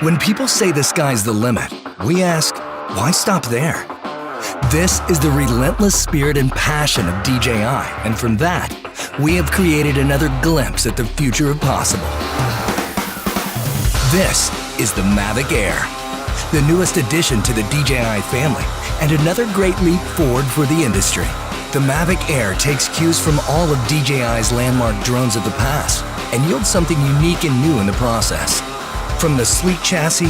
When people say the sky's the limit, we ask, why stop there? This is the relentless spirit and passion of DJI, and from that, we have created another glimpse at the future of possible. This is the Mavic Air, the newest addition to the DJI family, and another great leap forward for the industry. The Mavic Air takes cues from all of DJI's landmark drones of the past and yields something unique and new in the process. From the sleek chassis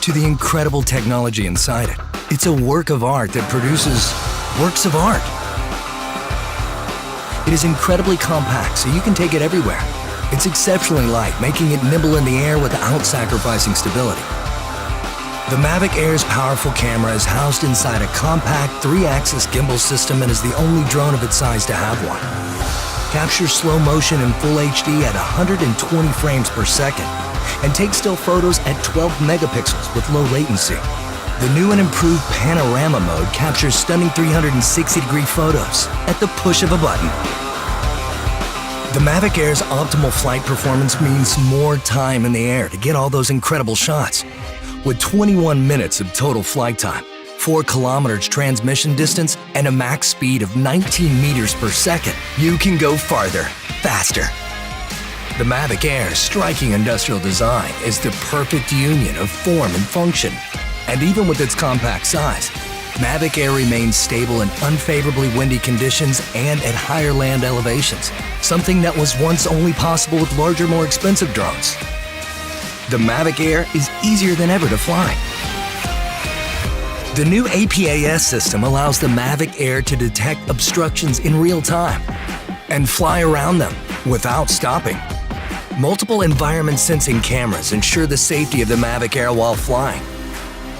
to the incredible technology inside it, it's a work of art that produces works of art. It is incredibly compact, so you can take it everywhere. It's exceptionally light, making it nimble in the air without sacrificing stability. The Mavic Air's powerful camera is housed inside a compact 3-axis gimbal system and is the only drone of its size to have one. Captures slow motion in full HD at 120 frames per second and takes still photos at 12 megapixels with low latency. The new and improved panorama mode captures stunning 360-degree photos at the push of a button. The Mavic Air's optimal flight performance means more time in the air to get all those incredible shots. With 21 minutes of total flight time, 4 kilometers transmission distance, and a max speed of 19 meters per second, you can go farther, faster. The Mavic Air's striking industrial design is the perfect union of form and function. And even with its compact size, Mavic Air remains stable in unfavorably windy conditions and at higher land elevations, something that was once only possible with larger, more expensive drones. The Mavic Air is easier than ever to fly. The new APAS system allows the Mavic Air to detect obstructions in real time and fly around them without stopping. Multiple environment sensing cameras ensure the safety of the Mavic Air while flying.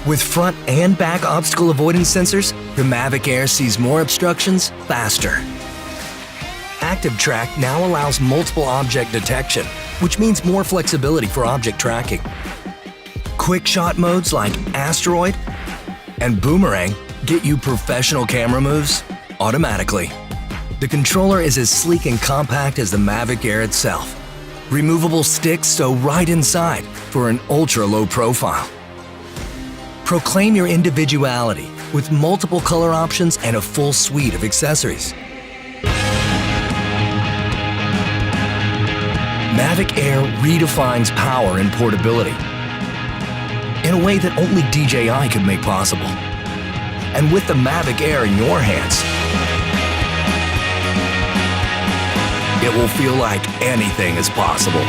With front and back obstacle avoidance sensors, the Mavic Air sees more obstructions faster. Active Track now allows multiple object detection, which means more flexibility for object tracking. Quick shot modes like Asteroid and Boomerang get you professional camera moves automatically. The controller is as sleek and compact as the Mavic Air itself. Removable sticks sew right inside for an ultra-low profile. Proclaim your individuality with multiple color options and a full suite of accessories. Mavic Air redefines power and portability in a way that only DJI could make possible. And with the Mavic Air in your hands, it will feel like anything is possible.